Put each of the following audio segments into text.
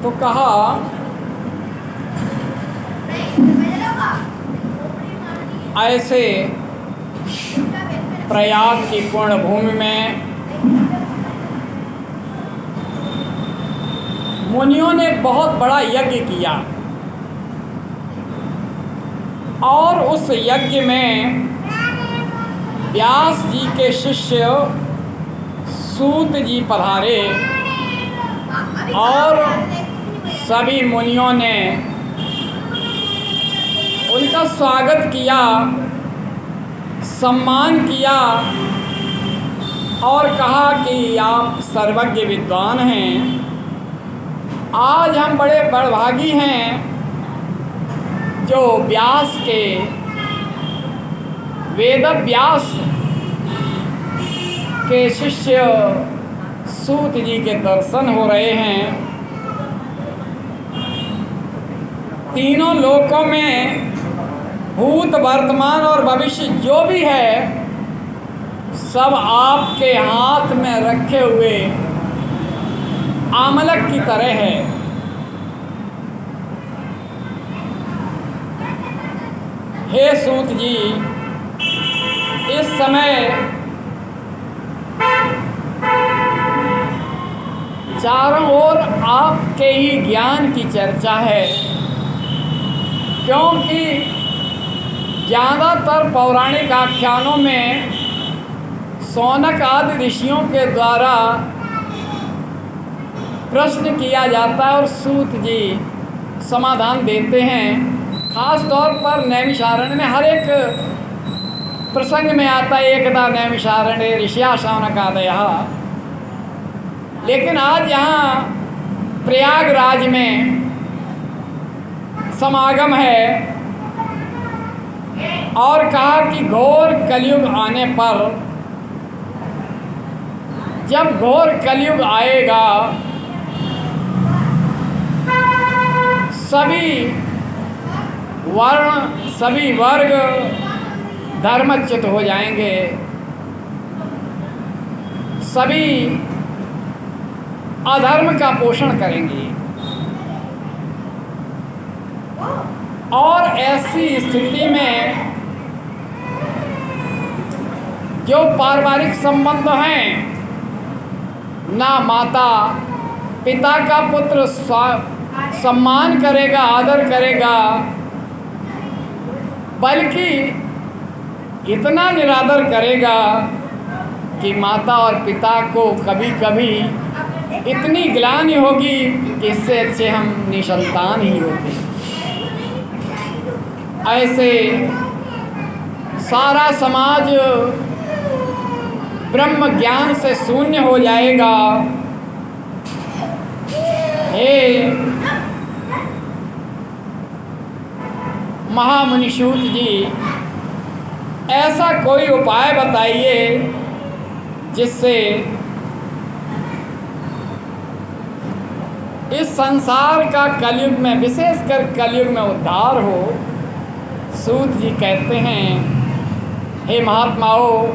तो कहा, ऐसे प्रयाग की पूर्ण भूमि में मुनियों ने बहुत बड़ा यज्ञ किया और उस यज्ञ में व्यास जी के शिष्य सूत जी पधारे और सभी मुनियों ने उनका स्वागत किया, सम्मान किया और कहा कि आप सर्वज्ञ विद्वान हैं। आज हम बड़े बड़भागी हैं जो व्यास के वेद व्यास के शिष्य सूत जी के दर्शन हो रहे हैं। तीनों लोकों में भूत वर्तमान और भविष्य जो भी है सब आपके हाथ में रखे हुए आमलक की तरह है। हे सूत जी, इस समय चारों ओर आपके ही ज्ञान की चर्चा है, क्योंकि ज़्यादातर पौराणिक आख्यानों में शौनक आदि ऋषियों के द्वारा प्रश्न किया जाता है और सूत जी समाधान देते हैं। खास तौर पर नैमिषारण्य में हर एक प्रसंग में आता है, एकदा नैमिषारण्य ऋषिया शौनकादयः। लेकिन आज यहाँ प्रयागराज में समागम है और कहा कि घोर कलयुग आने पर, जब घोर कलयुग आएगा सभी वर्ण सभी वर्ग धर्मच्युत हो जाएंगे, सभी अधर्म का पोषण करेंगे और ऐसी स्थिति में जो पारिवारिक संबंध हैं, ना माता पिता का पुत्र सम्मान करेगा, आदर करेगा, बल्कि इतना निरादर करेगा कि माता और पिता को कभी कभी इतनी ग्लानि होगी कि इससे अच्छे हम निसंतान ही होते। ऐसे सारा समाज ब्रह्म ज्ञान से शून्य हो जाएगा। हे महामुनि सूत जी, ऐसा कोई उपाय बताइए जिससे इस संसार का कलयुग में, विशेषकर कलयुग में उद्धार हो। सूत जी कहते हैं, हे महात्माओं,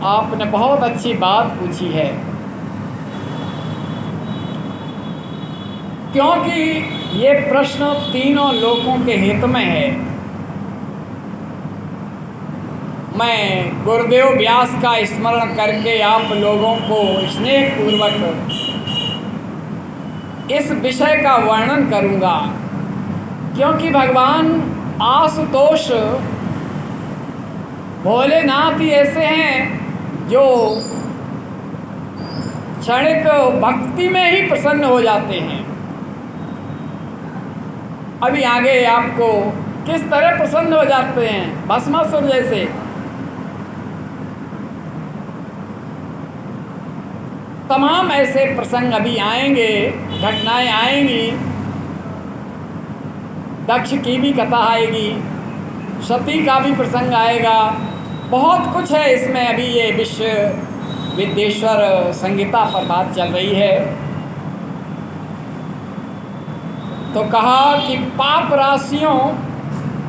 आपने बहुत अच्छी बात पूछी है, क्योंकि ये प्रश्न तीनों लोकों के हित में है। मैं गुरुदेव व्यास का स्मरण करके आप लोगों को स्नेहपूर्वक इस विषय का वर्णन करूंगा, क्योंकि भगवान आशुतोष भोलेनाथ ही ऐसे हैं जो क्षणिक भक्ति में ही प्रसन्न हो जाते हैं। अभी आगे आपको किस तरह प्रसन्न हो जाते हैं, भस्मासुर जैसे। तमाम ऐसे प्रसंग अभी आएंगे, घटनाएं आएंगी। दक्ष की भी कथा आएगी, सती का भी प्रसंग आएगा, बहुत कुछ है इसमें। अभी ये विश्व विद्येश्वर संहिता पर बात चल रही है। तो कहा कि पाप राशियों,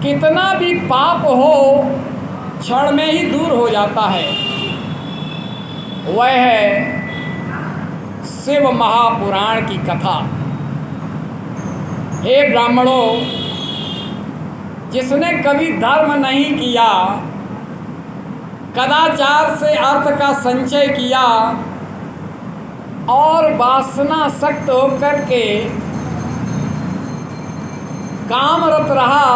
कितना भी पाप हो क्षण में ही दूर हो जाता है। वह है शिव महापुराण की कथा। हे ब्राह्मणों, जिसने कभी धर्म नहीं किया, कदाचार से अर्थ का संचय किया और वासना सक्त होकर के कामरत रहा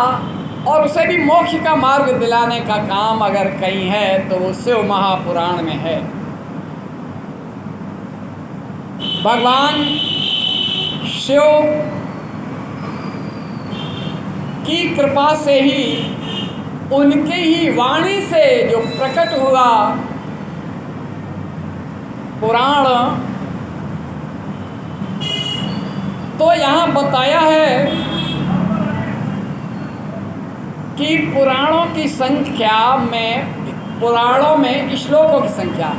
और उसे भी मोक्ष का मार्ग दिलाने का काम अगर कहीं है तो वो शिव महापुराण में है। भगवान शिव की कृपा से ही, उनकी ही वाणी से जो प्रकट हुआ पुराण, तो यहाँ बताया है कि पुराणों की संख्या में, पुराणों में श्लोकों की संख्या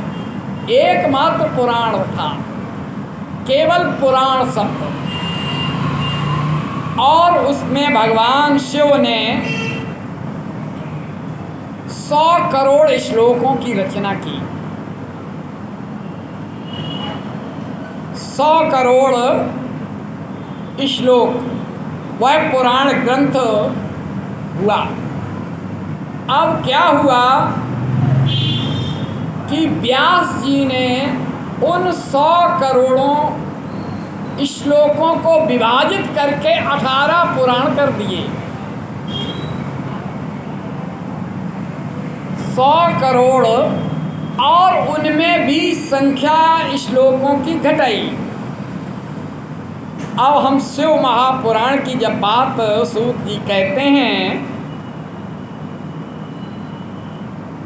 एकमात्र पुराण था, केवल पुराण शब्द, और उसमें भगवान शिव ने 100 करोड़ श्लोकों की रचना की। 100 करोड़ श्लोक वह पुराण ग्रंथ हुआ। अब क्या हुआ कि व्यास जी ने उन 100 करोड़ों श्लोकों को विभाजित करके 18 पुराण कर दिए। 100 करोड़ और उनमें भी संख्या श्लोकों की घटाई। अब हम शिव महापुराण की जब बात सूत जी कहते हैं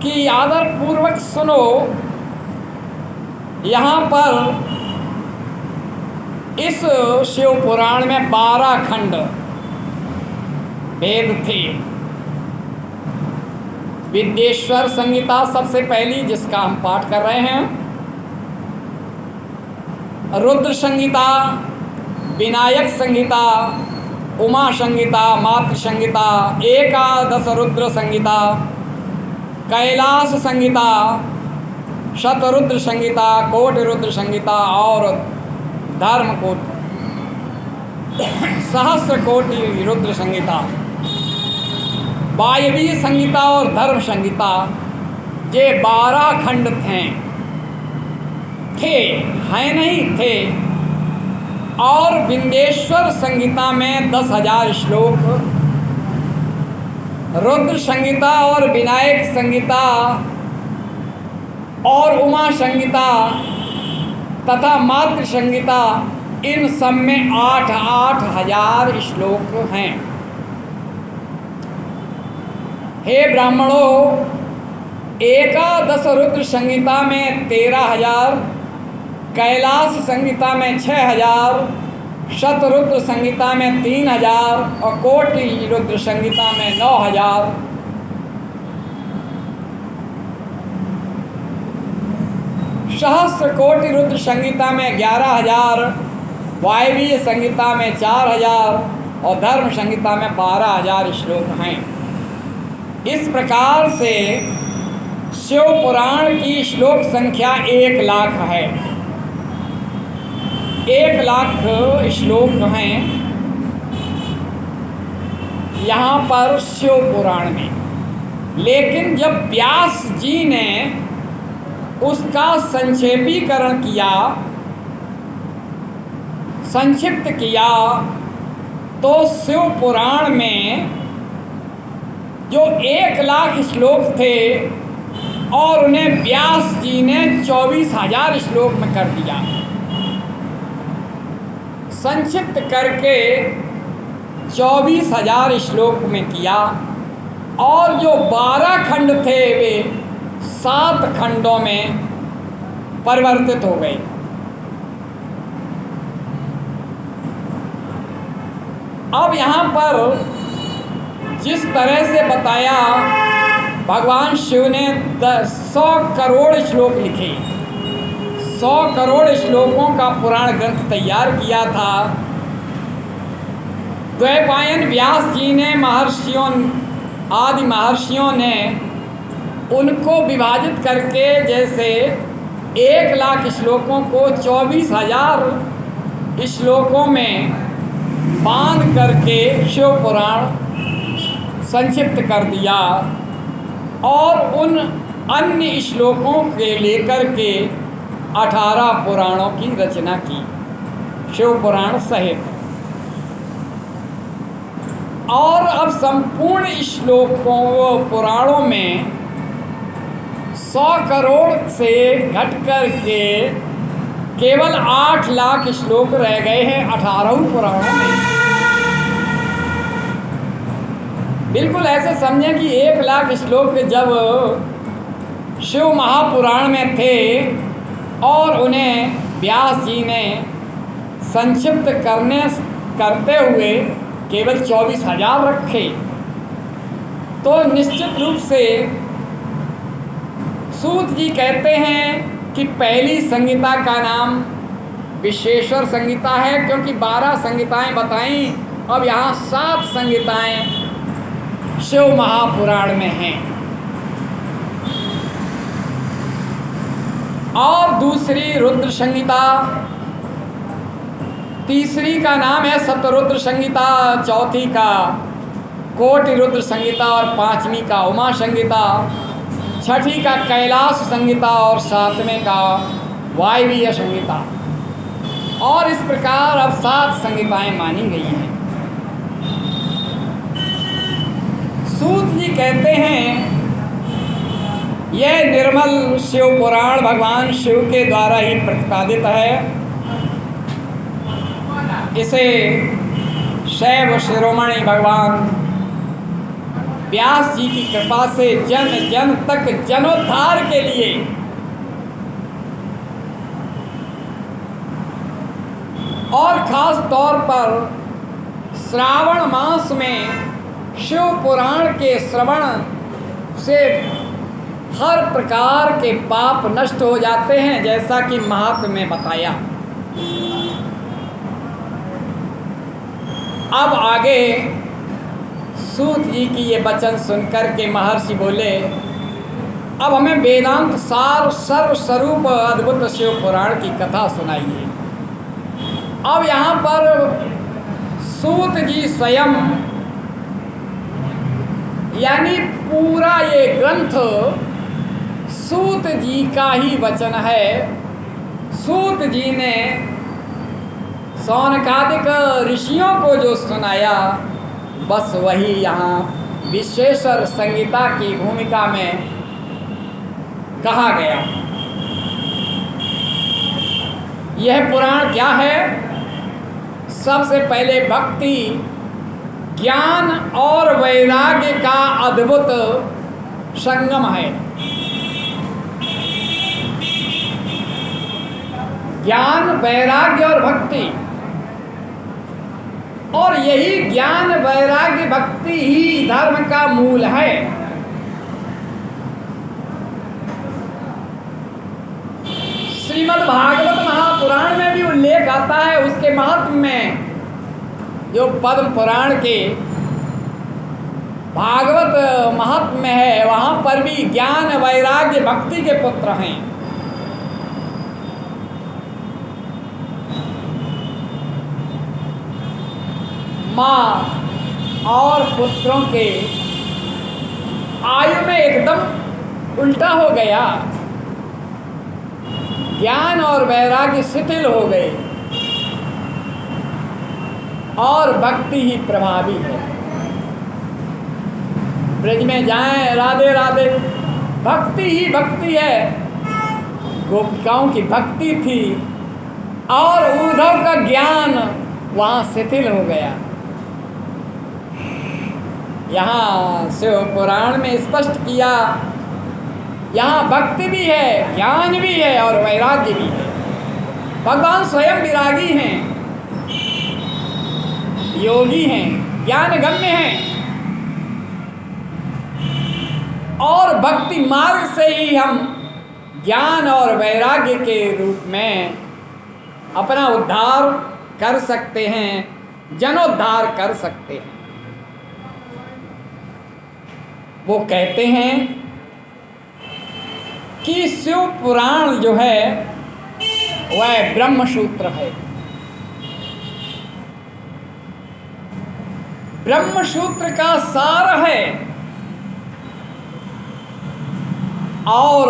कि आदर पूर्वक सुनो, यहाँ पर इस शिव पुराण में 12 खंड वेद थे। विद्येश्वर संहिता सबसे पहली, जिसका हम पाठ कर रहे हैं, रुद्र संहिता, विनायक संहिता, उमा संहिता, मातृ संहिता, एकादश रुद्र संहिता, कैलाश संहिता, शतरुद्र संहिता, कोटि रुद्र संहिता और धर्म कोटि, सहस्र कोटि रुद्र संहिता, वायवीय संहिता और धर्म संहिता, ये 12 खंड थे, हैं नहीं थे। और विंध्येश्वर संहिता में 10,000 श्लोक, रुद्र संहिता और विनायक संहिता और उमा संहिता तथा मातृ संहिता, इन सब में 8-8 हजार श्लोक हैं। हे ब्राह्मणों, एकादश रुद्र संहिता में 13,000, कैलाश संहिता में 6,000, शतरुद्र संहिता में 3,000 और कोटि रुद्र संहिता में 9,000। सहस्र कोटि रुद्र संहिता में 11,000, वायवीय संहिता में 4,000 और धर्म संहिता में 12,000 श्लोक हैं। इस प्रकार से शिव पुराण की श्लोक संख्या 1 लाख है। 1 लाख श्लोक हैं यहाँ पर शिव पुराण में। लेकिन जब व्यास जी ने उसका संक्षेपीकरण किया, संक्षिप्त किया, तो शिव पुराण में जो 1 लाख श्लोक थे और उन्हें व्यास जी ने 24,000 श्लोक में कर दिया। संक्षिप्त करके 24,000 श्लोक में किया और जो 12 खंड थे वे 7 खंडों में परिवर्तित हो गए। अब यहाँ पर जिस तरह से बताया, भगवान शिव ने 100 करोड़ श्लोक लिखे, 100 करोड़ श्लोकों का पुराण ग्रंथ तैयार किया था। द्वैपायन व्यास जी ने, महर्षियों, आदि महर्षियों ने उनको विभाजित करके, जैसे 1 लाख श्लोकों को 24,000 श्लोकों में बांध करके शिव पुराण संक्षिप्त कर दिया और उन अन्य श्लोकों के लेकर के 18 पुराणों की रचना की, शिव पुराण सहित। और अब संपूर्ण श्लोकों पुराणों में 100 करोड़ से घट कर के केवल 8 लाख श्लोक रह गए हैं 18 पुराणों में। बिल्कुल ऐसे समझें कि 1 लाख श्लोक जब शिव महापुराण में थे और उन्हें व्यास जी ने संक्षिप्त करते हुए केवल 24,000 रखे, तो निश्चित रूप से सूत जी कहते हैं कि पहली संहिता का नाम विश्वेश्वर संहिता है, क्योंकि 12 संहिताएं बताई, अब यहाँ 7 संहिताएं शिव महापुराण में हैं। और दूसरी रुद्र संहिता, तीसरी का नाम है शतरुद्र संहिता, चौथी का कोटि रुद्र संहिता और 5वीं का उमा संहिता, 6ठी का कैलाश संहिता और 7वें का वायवीय संहिता। और इस प्रकार अब 7 संहिताएं मानी गई हैं। सूत जी कहते हैं यह निर्मल शिव पुराण भगवान शिव के द्वारा ही प्रतिपादित है। इसे शैव शिरोमणि भगवान व्यास जी की कृपा से जन जन तक जनोद्धार के लिए और खास तौर पर श्रावण मास में शिव पुराण के श्रवण से हर प्रकार के पाप नष्ट हो जाते हैं, जैसा कि महात्म्य में बताया। अब आगे सूत जी की ये वचन सुनकर के महर्षि बोले, अब हमें वेदांत सार सर्वस्वरूप अद्भुत शिव पुराण की कथा सुनाइए। अब यहाँ पर सूत जी स्वयं, यानी पूरा ये ग्रंथ सूत जी का ही वचन है। सूत जी ने सौनकादिक ऋषियों को जो सुनाया, बस वही यहाँ विश्वेश्वर संहिता की भूमिका में कहा गया। यह पुराण क्या है? सबसे पहले भक्ति, ज्ञान और वैराग्य का अद्भुत संगम है। ज्ञान, वैराग्य और भक्ति, और यही ज्ञान वैराग्य भक्ति ही धर्म का मूल है। श्रीमद् भागवत महापुराण में भी उल्लेख आता है, उसके महत्व में जो पद्म पुराण के भागवत महात्म्य है, वहाँ पर भी ज्ञान वैराग्य भक्ति के पुत्र हैं। माँ और पुत्रों के आयु में एकदम उल्टा हो गया, ज्ञान और वैराग्य शिथिल हो गए और भक्ति ही प्रभावी है। ब्रज में जाएं, राधे राधे, भक्ति ही भक्ति है। गोपिकाओं की भक्ति थी और उद्धव का ज्ञान वहाँ शिथिल हो गया। यहाँ शिव पुराण में स्पष्ट किया, यहाँ भक्ति भी है, ज्ञान भी है और वैराग्य भी है। भगवान स्वयं विरागी हैं, योगी हैं, ज्ञानगम्य हैं, और भक्ति मार्ग से ही हम ज्ञान और वैराग्य के रूप में अपना उद्धार कर सकते हैं, जनोद्धार कर सकते हैं। वो कहते हैं कि शिव पुराण जो है वह ब्रह्मसूत्र है। ब्रह्म सूत्र का सार है और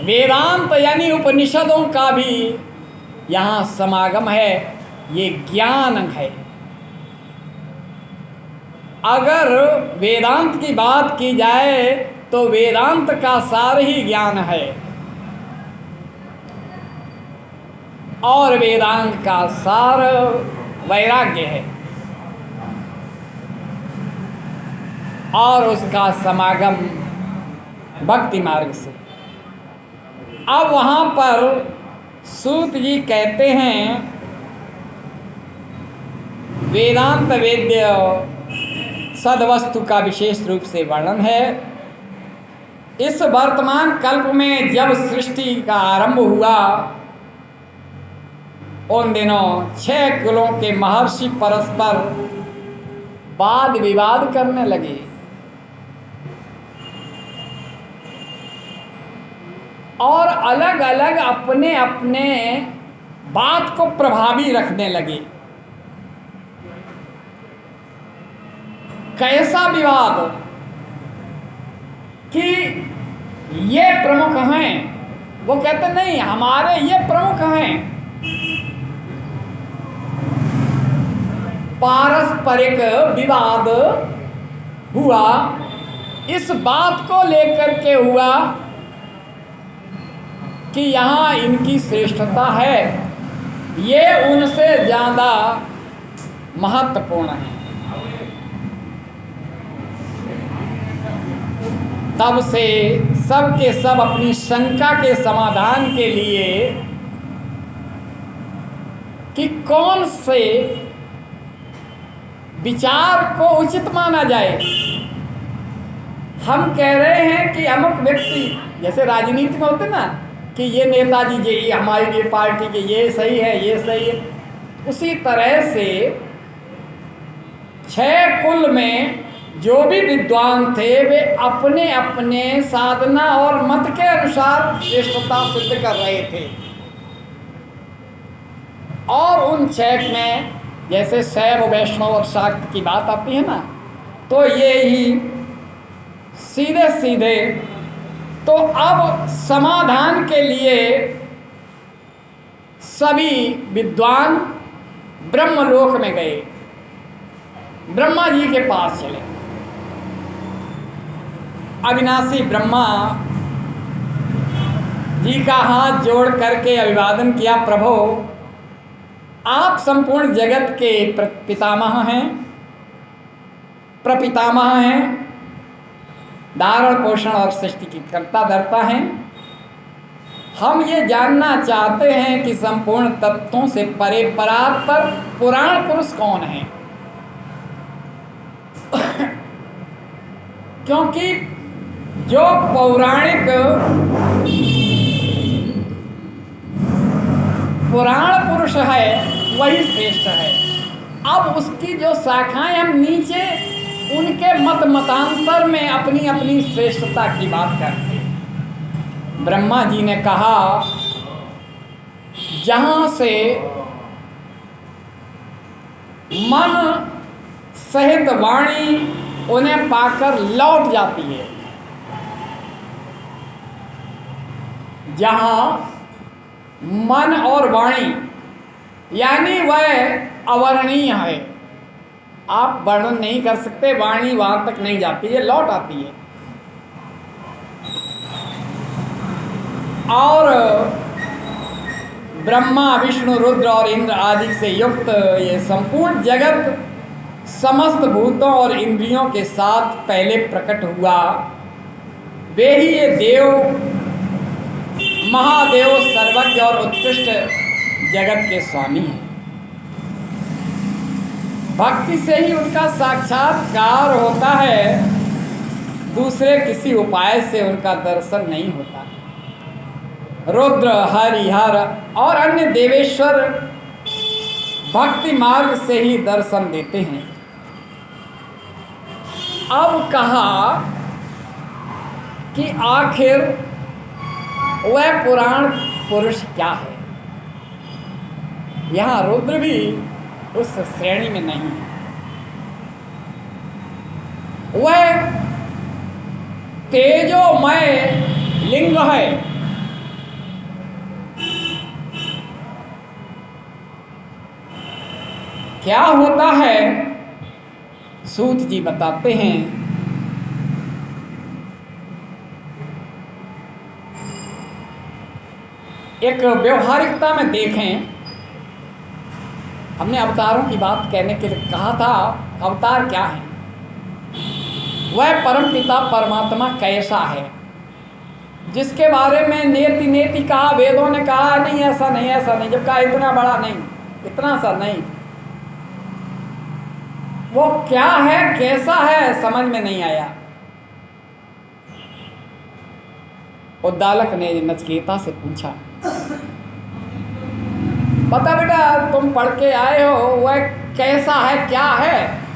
वेदांत यानी उपनिषदों का भी यहाँ समागम है। ये ज्ञान है। अगर वेदांत की बात की जाए तो वेदांत का सार ही ज्ञान है और वेदांत का सार वैराग्य है और उसका समागम भक्ति मार्ग से। अब वहाँ पर सूत जी कहते हैं वेदांत वेद्य सदवस्तु का विशेष रूप से वर्णन है। इस वर्तमान कल्प में जब सृष्टि का आरंभ हुआ उन दिनों 6 कुलों के महर्षि परस्पर वाद विवाद करने लगे। और अलग अलग अपने अपने बात को प्रभावी रखने लगे। कैसा विवाद कि ये प्रमुख हैं, वो कहते नहीं हमारे ये प्रमुख हैं। पारस्परिक विवाद हुआ। इस बात को लेकर के हुआ कि यहाँ इनकी श्रेष्ठता है, ये उनसे ज़्यादा महत्वपूर्ण है। तब से सब के सब अपनी शंका के समाधान के लिए कि कौन से विचार को उचित माना जाए, हम कह रहे हैं कि अमुक व्यक्ति, जैसे राजनीति में होते ना कि ये नेताजी जी ये हमारी ये पार्टी के ये सही है, ये सही है, उसी तरह से 6 कुल में जो भी विद्वान थे वे अपने अपने साधना और मत के अनुसार श्रेष्ठता सिद्ध कर रहे थे। और उन 6 में जैसे शैव वैष्णव और शाक्त की बात आती है ना, तो ये ही सीधे सीधे। तो अब समाधान के लिए सभी विद्वान ब्रह्मलोक में गए, ब्रह्मा जी के पास चले। अविनाशी ब्रह्मा जी का हाथ जोड़ करके अभिवादन किया, प्रभु आप संपूर्ण जगत के पितामह हैं, प्रपितामह हैं, धारण पोषण और सृष्टि की कर्ता धर्ता हैं। हम ये जानना चाहते हैं कि संपूर्ण तत्वों से परे परात्पर पुराण पुरुष कौन है। क्योंकि जो पौराणिक पुराण पुरुष है वही श्रेष्ठ है। अब उसकी जो शाखाएं हम नीचे उनके मत मतांतर में अपनी अपनी श्रेष्ठता की बात करते हैं। ब्रह्मा जी ने कहा जहाँ से मन सहित वाणी उन्हें पाकर लौट जाती है, जहाँ मन और वाणी यानी वह अवर्णनीय है, आप वर्णन नहीं कर सकते, वाणी वहाँ तक नहीं जाती है, लौट आती है। और ब्रह्मा विष्णु रुद्र और इंद्र आदि से युक्त ये संपूर्ण जगत समस्त भूतों और इंद्रियों के साथ पहले प्रकट हुआ। वे ही ये देव महादेव सर्वज्ञ और उत्कृष्ट जगत के स्वामी हैं। भक्ति से ही उनका साक्षात्कार होता है, दूसरे किसी उपाय से उनका दर्शन नहीं होता। रुद्र हरिहर और अन्य देवेश्वर भक्ति मार्ग से ही दर्शन देते हैं। अब कहा कि आखिर वह पुराण पुरुष क्या है। यहाँ रुद्र भी उस श्रेणी में नहीं है। वह तेजोमय लिंग है। क्या होता है सूत जी बताते हैं। एक व्यवहारिकता में देखें, हमने अवतारों की बात कहने के लिए कहा था। अवतार क्या है? वह परमपिता परमात्मा कैसा है जिसके बारे में नेति नेति कहा, वेदों ने कहा नहीं ऐसा नहीं ऐसा नहीं, जब कहा इतना बड़ा नहीं, इतना सा नहीं। वो क्या है, कैसा है, समझ में नहीं आया। उद्दालक ने नचिकेता से पूछा, बता बेटा तुम पढ़ के आए हो, वह कैसा है, क्या है?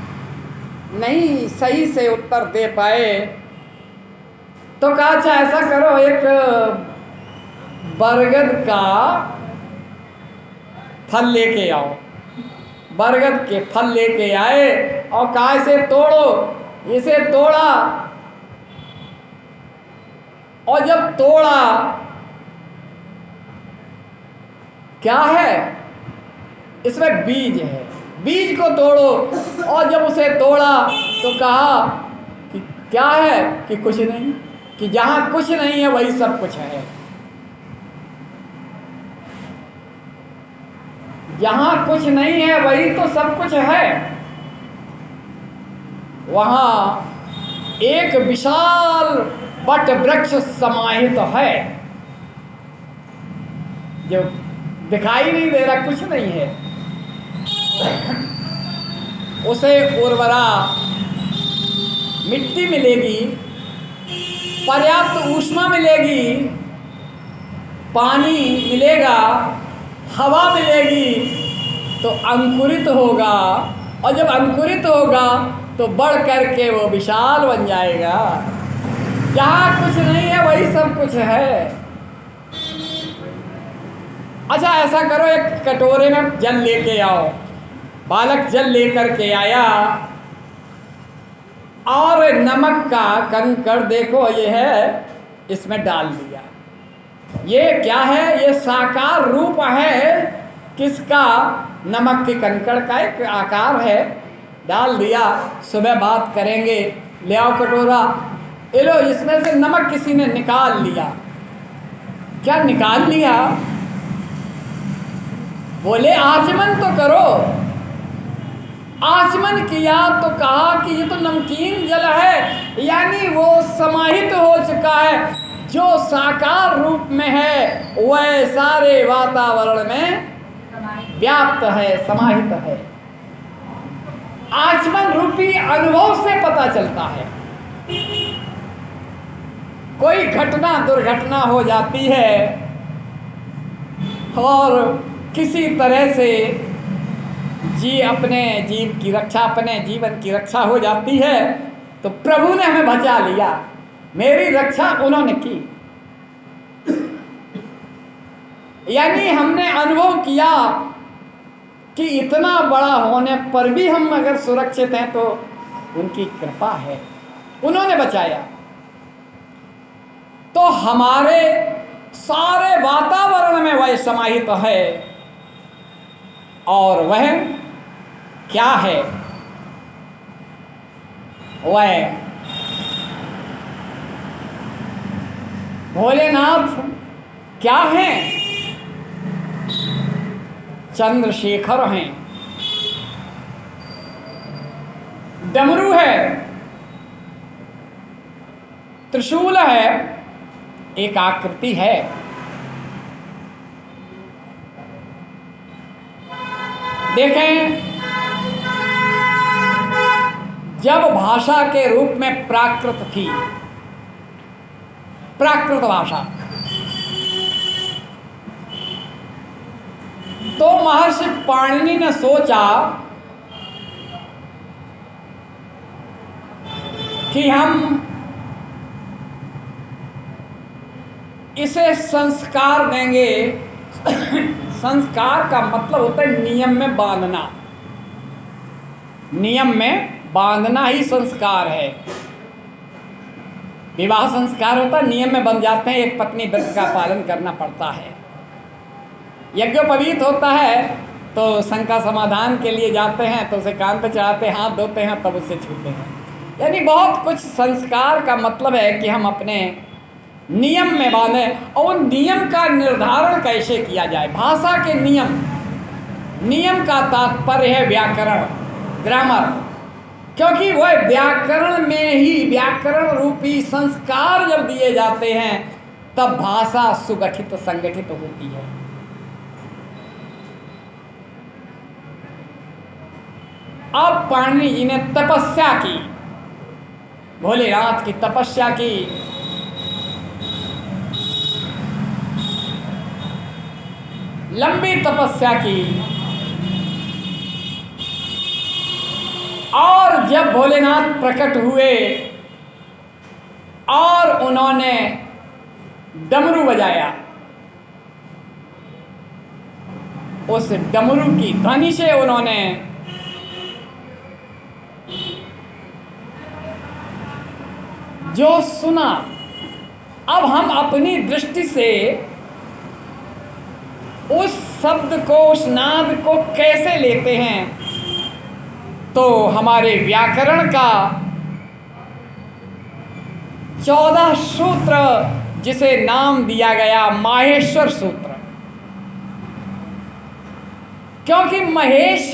नहीं सही से उत्तर दे पाए। तो कहा अच्छा ऐसा करो, एक बरगद का फल लेके आओ। बरगद के फल लेके आए और कहा इसे तोड़ो। इसे तोड़ा और जब तोड़ा, क्या है इसमें? बीज है। बीज को तोड़ो और जब उसे तोड़ा तो कहा कि क्या है? कि कुछ नहीं, कि जहां कुछ नहीं है वही सब कुछ है। जहां कुछ नहीं है वही तो सब कुछ है। वहां एक विशाल वट वृक्ष समाहित है जो दिखाई नहीं दे रहा, कुछ नहीं है। उसे उर्वरा मिट्टी मिलेगी, पर्याप्त ऊष्मा मिलेगी, पानी मिलेगा, हवा मिलेगी तो अंकुरित होगा। और जब अंकुरित होगा तो बढ़ करके वो विशाल बन जाएगा। जहाँ कुछ नहीं है वही सब कुछ है। अच्छा ऐसा करो, एक कटोरे में जल लेके आओ। बालक जल लेकर के आया और नमक का कंकड़ देखो ये है, इसमें डाल दिया। ये क्या है? ये साकार रूप है किसका? नमक के कंकड़ का एक आकार है। डाल दिया, सुबह बात करेंगे, ले आओ कटोरा। ये लो, इसमें से नमक किसी ने निकाल लिया। क्या निकाल लिया? बोले आचमन तो करो। आचमन किया तो कहा कि ये तो नमकीन जल है, यानी वो समाहित हो चुका है। जो साकार रूप में है वह सारे वातावरण में व्याप्त है, समाहित है। आचमन रूपी अनुभव से पता चलता है। कोई घटना दुर्घटना हो जाती है और किसी तरह से अपने जीव की रक्षा, अपने जीवन की रक्षा हो जाती है तो प्रभु ने हमें बचा लिया, मेरी रक्षा उन्होंने की। यानी हमने अनुभव किया कि इतना बड़ा होने पर भी हम अगर सुरक्षित हैं तो उनकी कृपा है, उन्होंने बचाया। तो हमारे सारे वातावरण में वह समाहित है। और वह क्या है? वह भोलेनाथ क्या हैं? चंद्रशेखर हैं। डमरू है, त्रिशूल है, एक आकृति है। देखें, जब भाषा के रूप में प्राकृत थी, प्राकृत भाषा, तो महर्षि पाणिनि ने सोचा कि हम इसे संस्कार देंगे। संस्कार का मतलब होता है नियम में बांधना, नियम में बांधना ही संस्कार है। विवाह संस्कार होता है, नियम में बंध जाते हैं, एक पत्नी व्रत का पालन करना पड़ता है। यज्ञोपवीत होता है तो शंका समाधान के लिए जाते हैं तो उसे कान पे चढ़ाते हैं, हाथ धोते हैं, तब उससे छूते हैं। यानी बहुत कुछ संस्कार का मतलब है कि हम अपने नियम में बांधें। और नियम का निर्धारण कैसे किया जाए, भाषा के नियम, नियम का तात्पर्य है व्याकरण, ग्रामर, क्योंकि वह व्याकरण में ही व्याकरण रूपी संस्कार जब दिए जाते हैं तब भाषा सुगठित संगठित होती है। अब पाणिनि जी ने तपस्या की, भोलेनाथ की तपस्या की। लंबी तपस्या की और जब भोलेनाथ प्रकट हुए और उन्होंने डमरू बजाया, उस डमरू की ध्वनि से उन्होंने जो सुना, अब हम अपनी दृष्टि से उस शब्द को, उस नाद को कैसे लेते हैं, तो हमारे व्याकरण का 14 सूत्र जिसे नाम दिया गया माहेश्वर सूत्र, क्योंकि महेश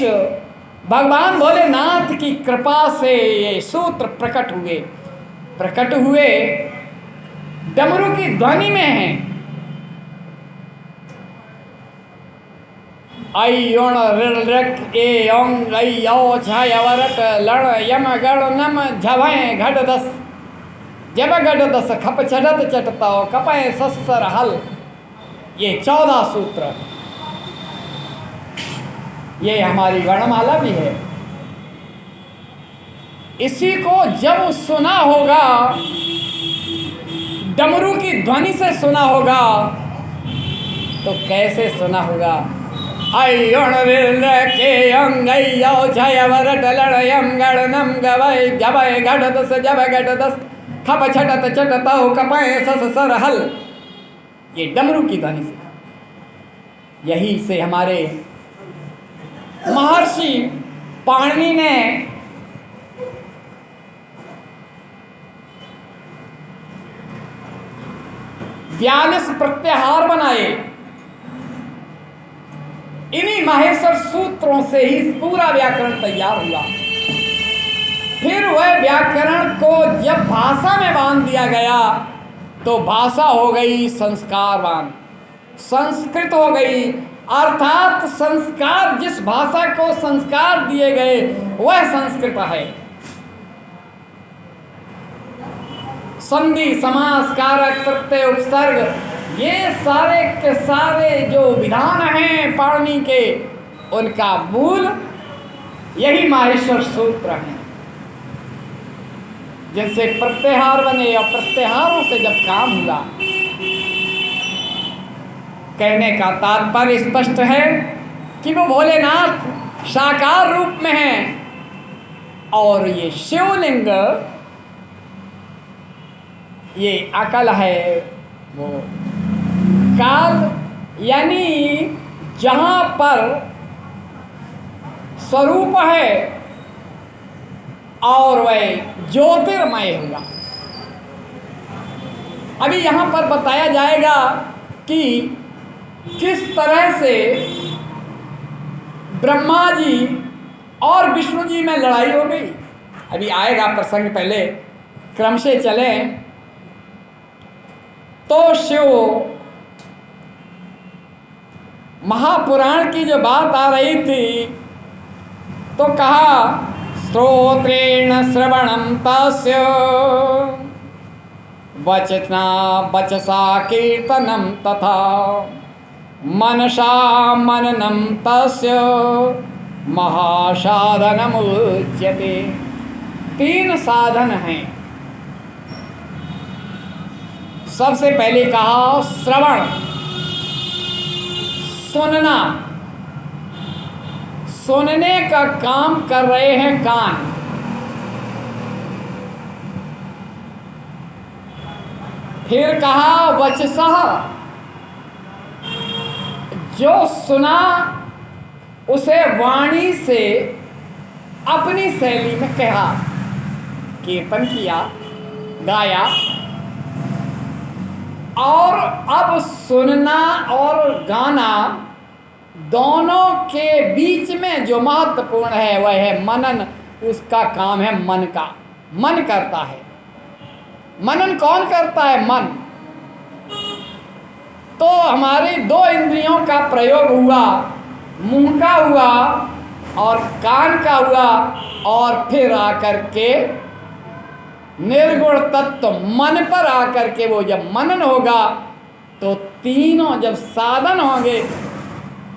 भगवान भोलेनाथ की कृपा से ये सूत्र प्रकट हुए डमरू की ध्वनि में है। अयोण ऋक ए ओंग अयो छाय वरट लण यम गण नम झवय घट दस जब गढ़ दस खप चढ़त चटताओ कपय सस्तर हल। ये 14 सूत्र, ये हमारी वर्णमाला भी है। इसी को जब सुना होगा, डमरू की ध्वनि से सुना होगा, तो कैसे सुना होगा? अयोण के अंगयो छय वरट लड़यम गणनम गवय जबय घट दस जब घट दस खप छटत चटताओ कपय सस सर हल। ये डमरू की ध्वनि से, यही से हमारे महर्षि पाणिनि ने बयालीस प्रत्याहार बनाए। इन्हीं माहेश्वर सूत्रों से ही पूरा व्याकरण तैयार हुआ। फिर वह व्याकरण को जब भाषा में बांध दिया गया तो भाषा हो गई संस्कारवान, संस्कृत हो गई, अर्थात संस्कार, जिस भाषा को संस्कार दिए गए वह संस्कृत है। संधि, समास, कारक, प्रत्यय, उपसर्ग, ये सारे के सारे जो विधान हैं पाणिनि के, उनका मूल यही माहेश्वर सूत्र हैं, जिनसे प्रत्याहार बने और प्रत्याहारों से जब काम हुआ। कहने का तात्पर्य स्पष्ट है कि वो भोलेनाथ साकार रूप में हैं और ये शिवलिंग, ये अकल है, वो काल, यानी जहाँ पर स्वरूप है और वह ज्योतिर्मय हुआ। अभी यहाँ पर बताया जाएगा कि किस तरह से ब्रह्मा जी और विष्णु जी में लड़ाई हो गई। अभी आएगा प्रसंग, पहले क्रम से चलें तो शिव महापुराण की जो बात आ रही थी तो कहा स्तोत्रेण श्रवणं तस्य वचना वचसा कीर्तनं तथा मनसा मननं तस्य महासाधनमुच्यते। 3 साधन हैं। सबसे पहले कहा श्रवण, सुनना, सुनने का काम कर रहे हैं कान। फिर कहा वचसः, जो सुना उसे वाणी से अपनी शैली में कहा, कीर्तन किया, गाया। और अब सुनना और गाना दोनों के बीच में जो महत्वपूर्ण है वह है मनन। उसका काम है मन का, मन करता है। मनन कौन करता है? मन। तो हमारी दो इंद्रियों का प्रयोग हुआ, मुंह का हुआ और कान का हुआ, और फिर आकर के निर्गुण तत्व मन पर आकर के वो जब मनन होगा तो तीनों जब साधन होंगे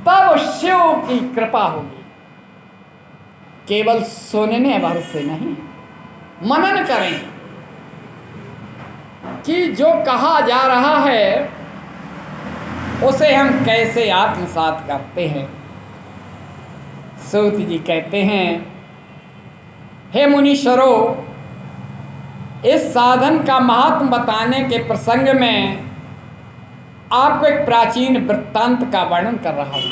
तब शिव की कृपा होगी। केवल सुनने भर से नहीं, मनन करें कि जो कहा जा रहा है उसे हम कैसे आत्मसात करते हैं। सूत जी कहते हैं, हे मुनीश्वरों, इस साधन का महात्म बताने के प्रसंग में आपको एक प्राचीन वृत्तांत का वर्णन कर रहा हूं।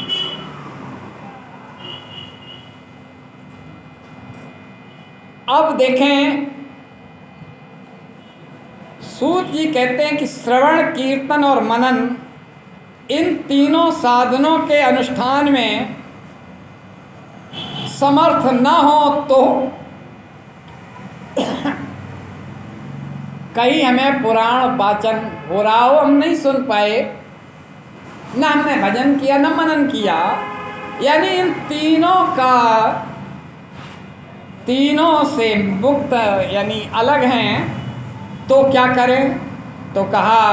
अब देखें, सूत जी कहते हैं कि श्रवण, कीर्तन और मनन, इन तीनों साधनों के अनुष्ठान में समर्थ न हो तो कहीं हमें पुराण वाचन हो रहा हो, हम नहीं सुन पाए, न हमने भजन किया न मनन किया, यानी इन तीनों से मुक्त यानी अलग हैं, तो क्या करें? तो कहा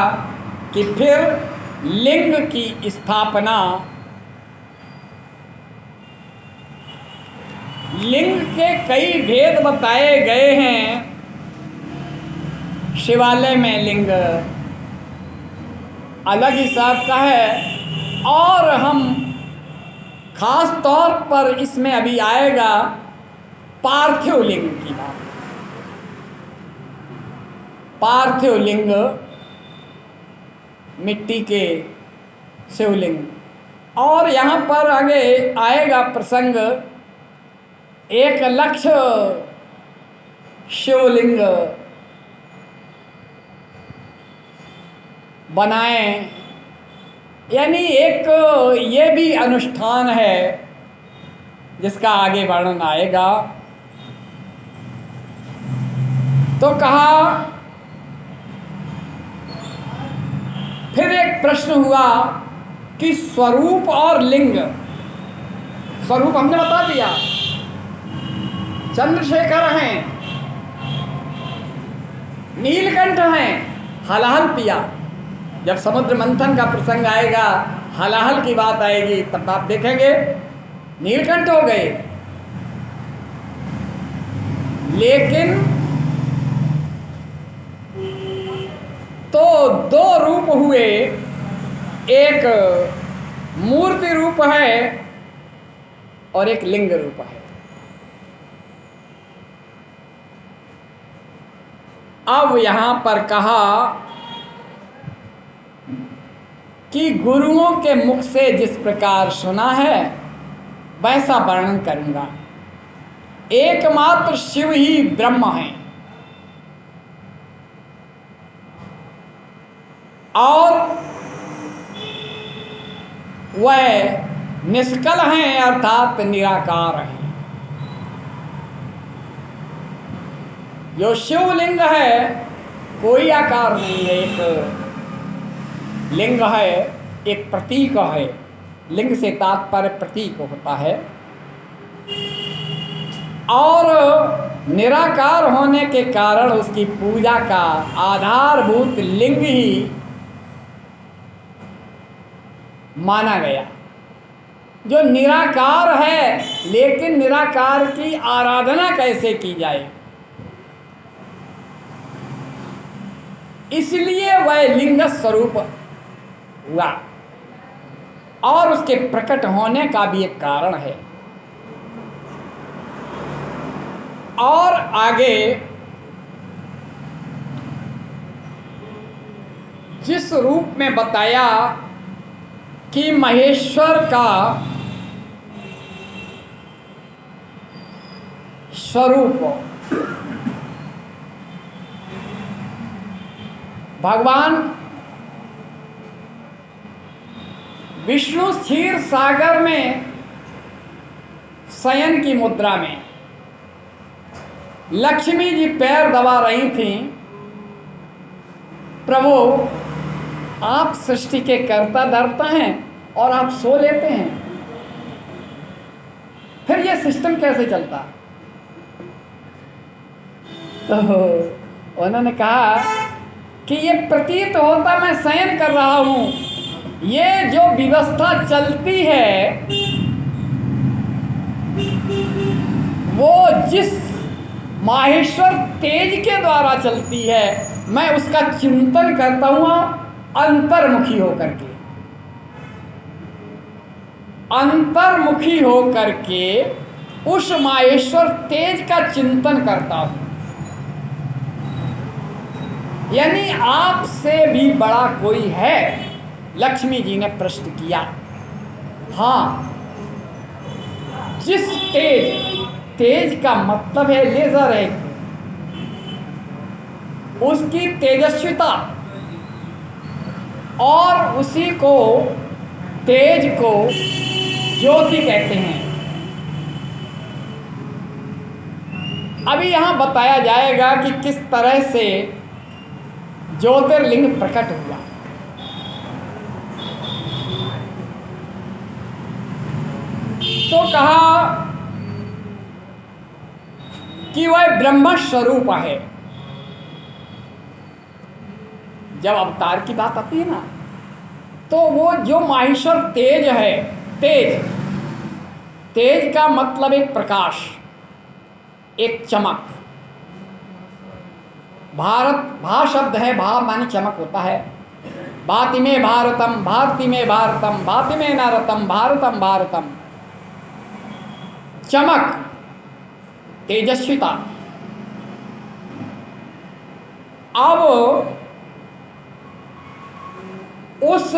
कि फिर लिंग की स्थापना, लिंग के कई भेद बताए गए हैं। शिवालय में लिंग अलग हिसाब का है, और हम खास तौर पर इसमें अभी आएगा पार्थिव लिंग की बात। पार्थिव लिंग, मिट्टी के शिवलिंग, और यहाँ पर आगे आएगा प्रसंग, 1,00,000 शिवलिंग बनाए, यानी एक ये भी अनुष्ठान है जिसका आगे वर्णन आएगा। तो कहा, फिर एक प्रश्न हुआ कि स्वरूप और लिंग। स्वरूप हमने बता दिया, चंद्रशेखर हैं, नीलकंठ हैं, हलाहल पिया। जब समुद्र मंथन का प्रसंग आएगा, हलाहल की बात आएगी, तब आप देखेंगे नीलकंठ हो गए। लेकिन तो दो रूप हुए, एक मूर्ति रूप है और एक लिंग रूप है। अब यहाँ पर कहा कि गुरुओं के मुख से जिस प्रकार सुना है वैसा वर्णन करूंगा। एकमात्र शिव ही ब्रह्म हैं, और वह निष्कल हैं, अर्थात निराकार हैं। जो शिवलिंग है कोई आकार नहीं है, एक लिंग है, एक प्रतीक है। लिंग से तात्पर्य प्रतीक होता है, और निराकार होने के कारण उसकी पूजा का आधारभूत लिंग ही माना गया। जो निराकार है, लेकिन निराकार की आराधना कैसे की जाए, इसलिए वह लिंग स्वरूप हुआ, और उसके प्रकट होने का भी एक कारण है। और आगे रूप में बताया कि महेश्वर का स्वरूप भगवान विष्णु क्षीर सागर में शयन की मुद्रा में, लक्ष्मी जी पैर दबा रही थीं। प्रभु, आप सृष्टि के कर्ता धर्ता हैं और आप सो लेते हैं, फिर ये सिस्टम कैसे चलता? तो उन्होंने कहा कि ये प्रतीत होता मैं शयन कर रहा हूँ, ये जो व्यवस्था चलती है वो जिस माहेश्वर तेज के द्वारा चलती है, मैं उसका चिंतन करता हूँ अंतर्मुखी होकर के। अंतर्मुखी होकर के उस माहेश्वर तेज का चिंतन करता हूँ। यानी आपसे भी बड़ा कोई है? लक्ष्मी जी ने प्रश्न किया। हाँ, जिस तेज का मतलब है लेजर है, उसकी तेजस्विता, और उसी को तेज को ज्योति कहते हैं। अभी यहाँ बताया जाएगा कि किस तरह से ज्योतिर्लिंग प्रकट हुआ। तो कहा कि वह ब्रह्म स्वरूप है। जब अवतार की बात आती है ना, तो वो जो माहेश्वर तेज है, तेज का मतलब एक प्रकाश, एक चमक। भा शब्द है, भा माने चमक होता है। भाति में भारतम, भारती में भारतम, भाति में नरतम, भारतम भारतम। चमक, तेजस्विता। अब उस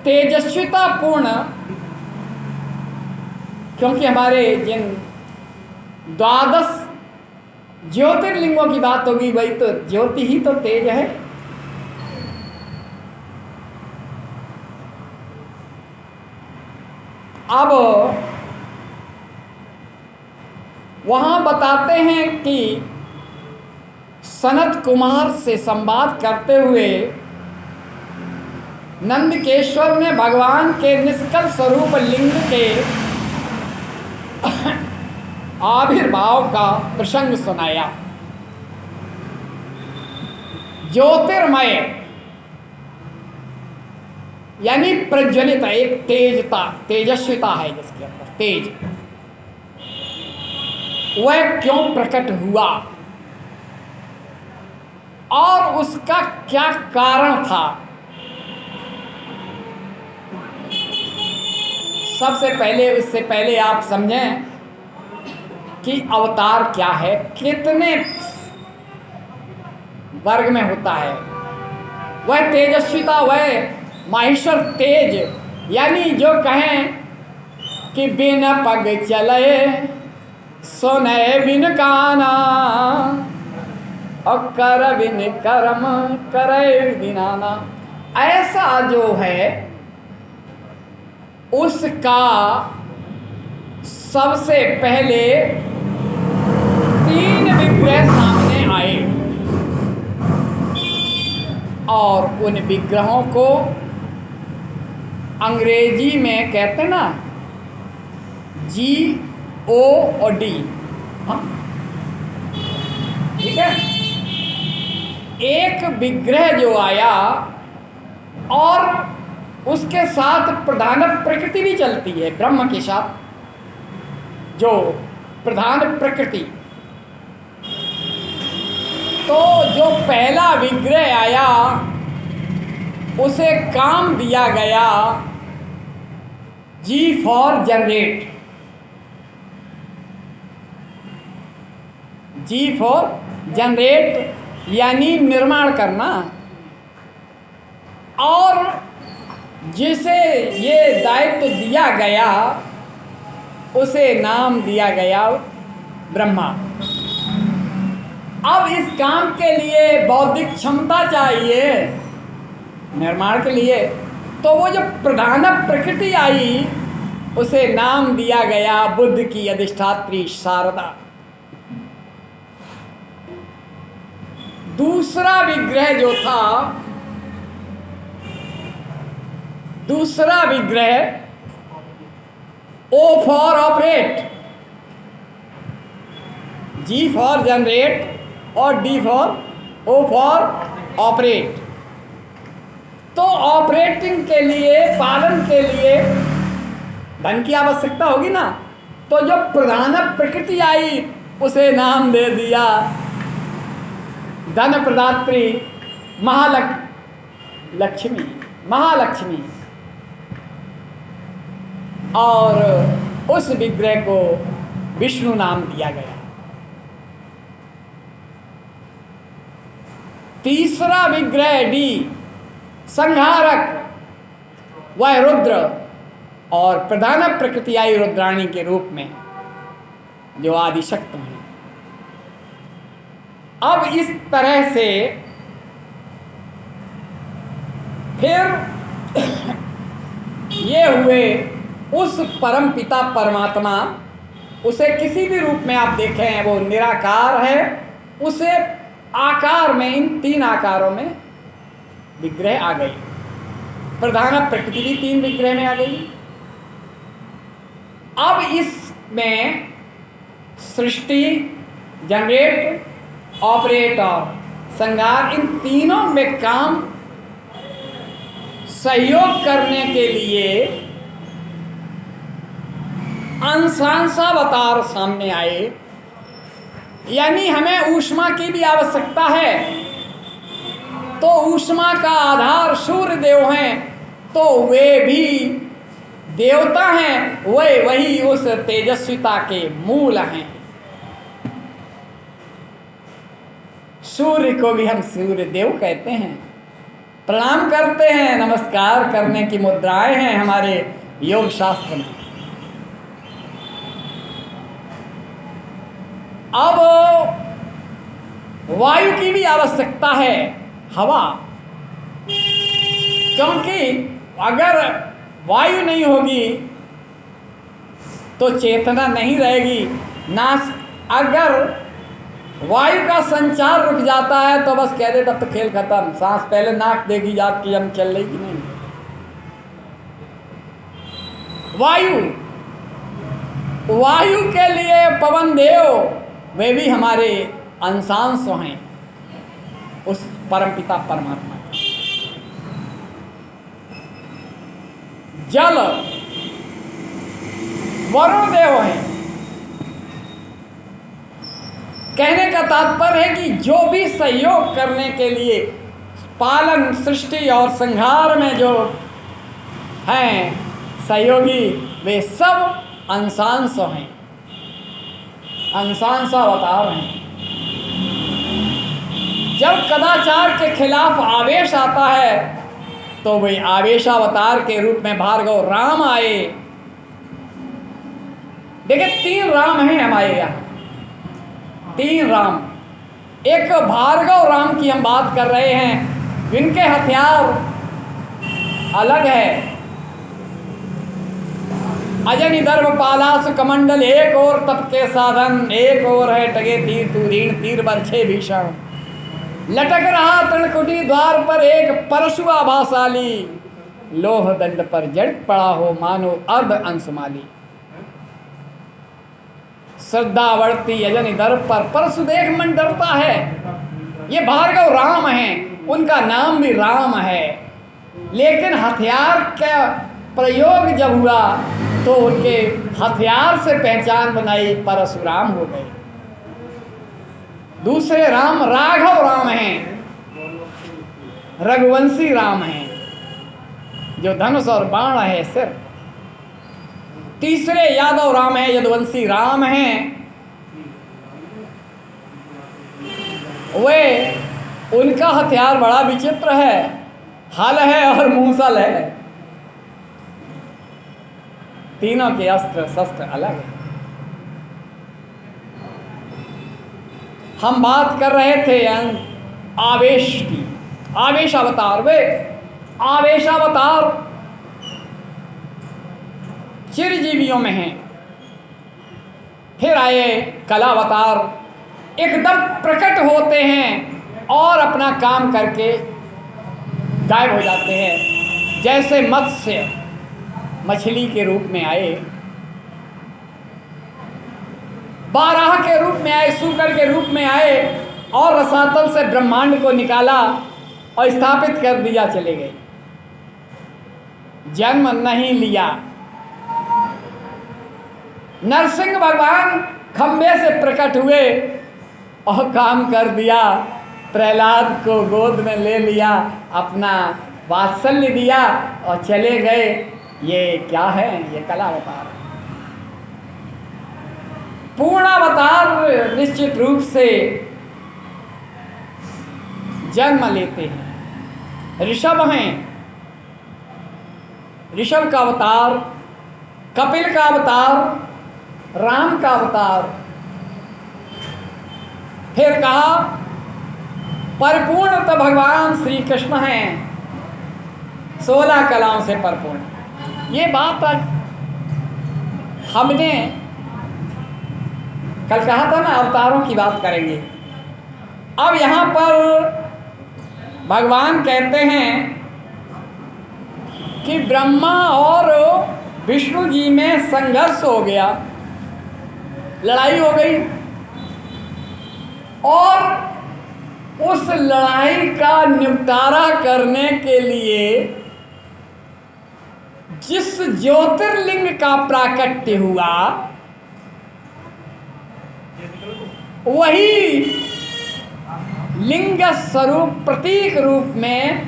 तेजस्वितापूर्ण, क्योंकि हमारे जिन 12 ज्योतिर्लिंगों की बात होगी, वही तो ज्योति ही तो तेज है। अब वहाँ बताते हैं कि सनत कुमार से संवाद करते हुए नंदकेश्वर ने भगवान के निष्कल स्वरूप लिंग के आविर्भाव का प्रसंग सुनाया। ज्योतिर्मय यानी प्रज्वलित, एक तेजस्विता है जिसके अंदर तेज, वह क्यों प्रकट हुआ और उसका क्या कारण था। सबसे पहले, उससे पहले आप समझें कि अवतार क्या है, कितने वर्ग में होता है। वह तेजस्विता, वह माहेश्वर तेज, यानी जो कहें कि बिन पग चले सुने बिन काना और कर बिन कर्म करे बिनाना, ऐसा जो है उसका सबसे पहले 3 विग्रह सामने आए और उन विग्रहों को अंग्रेजी में कहते हैं ना GO और D। हाँ, ठीक है। एक विग्रह जो आया और उसके साथ प्रधान प्रकृति भी चलती है, ब्रह्म के साथ जो प्रधान प्रकृति। तो जो पहला विग्रह आया उसे काम दिया गया G for generate, G for generate यानी निर्माण करना। और जिसे ये दायित्व दिया गया उसे नाम दिया गया ब्रह्मा। अब इस काम के लिए बौद्धिक क्षमता चाहिए निर्माण के लिए, तो वो जो प्रधान प्रकृति आई उसे नाम दिया गया बुद्ध की अधिष्ठात्री शारदा। दूसरा विग्रह जो था, दूसरा विग्रह O for operate, G for generate और D for O for operate. तो ऑपरेटिंग के लिए, पालन के लिए धन की आवश्यकता होगी ना, तो जो प्रधान प्रकृति आई उसे नाम दे दिया धन प्रदात्री लक्ष्मी, महालक्ष्मी। और उस विग्रह को विष्णु नाम दिया गया। तीसरा विग्रह डी संहारक, वह रुद्र और प्रधान प्रकृति आई रुद्राणी के रूप में जो आदिशक्ति है। अब इस तरह से फिर ये हुए उस परम पिता परमात्मा, उसे किसी भी रूप में आप देखें वो निराकार है, उसे आकार में, इन तीन आकारों में विग्रह आ गई। प्रधान प्रकृति भी तीन विग्रह में आ गई। अब इसमें सृष्टि, जनरेट, ऑपरेट और संहार, इन तीनों में काम सहयोग करने के लिए अंशांशावतार सामने आए। यानी हमें ऊष्मा की भी आवश्यकता है, तो ऊष्मा का आधार सूर्य देव हैं, तो वे भी देवता हैं, वे वही उस तेजस्विता के मूल हैं। सूर्य को भी हम सूर्य देव कहते हैं, प्रणाम करते हैं, नमस्कार करने की मुद्राएं हैं हमारे योग शास्त्र में। अब वायु की भी आवश्यकता है, हवा, क्योंकि अगर वायु नहीं होगी तो चेतना नहीं रहेगी। नाश, अगर वायु का संचार रुक जाता है तो बस कह दे तब तो खेल खत्म, सांस पहले नाक देगी जात की हम चल रही कि नहीं। वायु के लिए पवन देव वे भी हमारे अंशांश हैं उस परमपिता परमात्मा। जल वरुण देव हैं। कहने का तात्पर्य है कि जो भी सहयोग करने के लिए पालन, सृष्टि और संहार में जो हैं सहयोगी, वे सब अंशांश हैं, अंशांशावतार हैं। जब कदाचार के खिलाफ आवेश आता है तो वे आवेशावतार के रूप में भार्गव राम आए। देखिए, तीन राम हैं हमारे यहाँ, तीन राम। एक भार्गव राम की हम बात कर रहे हैं, जिनके हथियार अलग है। अजनि दर्भ पालास कमंडल, एक और तप के साधन, एक और है टगे तीर तुरीण, तीर बरछे भीषण। लटक रहा तृणकुटी द्वार पर एक परशु आभाशाली, लोह दंड पर जड़ पड़ा हो मानो अर्ध अंशमाली। श्रद्धा बढ़ती अजनि दर्भ पर, परशु देख मन डरता है। ये भार्गव राम हैं, उनका नाम भी राम है, लेकिन हथियार का प्रयोग जब हुआ तो उनके हथियार से पहचान बनाई, परशुराम हो गए। दूसरे राम राघव राम हैं, रघुवंशी राम हैं, जो धनुष और बाण है सिर। तीसरे यादव राम हैं, यदुवंशी राम हैं। वे, उनका हथियार बड़ा विचित्र है, हल है और मूसल है, तीनों के अस्त्र शस्त्र अलग है। हम बात कर रहे थे आवेश की, आवेश अवतार। वे आवेश अवतार चिरजीवियों में हैं। फिर आए कलावतार, एकदम प्रकट होते हैं और अपना काम करके गायब हो जाते हैं। जैसे मत्स्य मछली के रूप में आए, बारह के रूप में आए, सूकर के रूप में आए और रसातल से ब्रह्मांड को निकाला और स्थापित कर दिया, चले गए। जन्म नहीं लिया। नरसिंह भगवान खंबे से प्रकट हुए और काम कर दिया, प्रहलाद को गोद में ले लिया, अपना वात्सल्य दिया और चले गए। ये क्या है? ये कलावतार। पूर्णावतार निश्चित रूप से जन्म लेते हैं। ऋषभ हैं, ऋषभ का अवतार, कपिल का अवतार, राम का अवतार। फिर कहा परिपूर्ण तो भगवान श्री कृष्ण हैं, 16 कलाओं से परिपूर्ण। ये बात आज हमने कल कहा था ना, अवतारों की बात करेंगे। अब यहाँ पर भगवान कहते हैं कि ब्रह्मा और विष्णु जी में संघर्ष हो गया, लड़ाई हो गई, और उस लड़ाई का निपटारा करने के लिए जिस ज्योतिर्लिंग का प्राकट्य हुआ, वही लिंग स्वरूप प्रतीक रूप में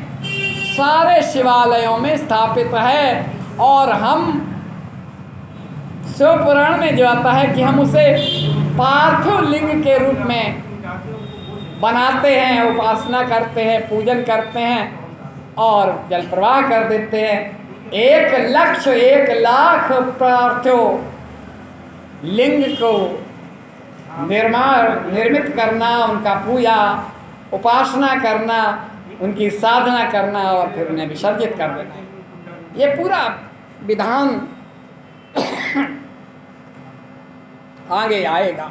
सारे शिवालयों में स्थापित है। और हम शिवपुराण में जो आता है कि हम उसे पार्थिव लिंग के रूप में बनाते हैं, उपासना करते हैं, पूजन करते हैं और जल प्रवाह कर देते हैं। 1,00,000 पार्थिव लिंग को निर्मित करना, उनका पूजा उपासना करना, उनकी साधना करना और फिर उन्हें विसर्जित कर देना, ये पूरा विधान आगे आएगा।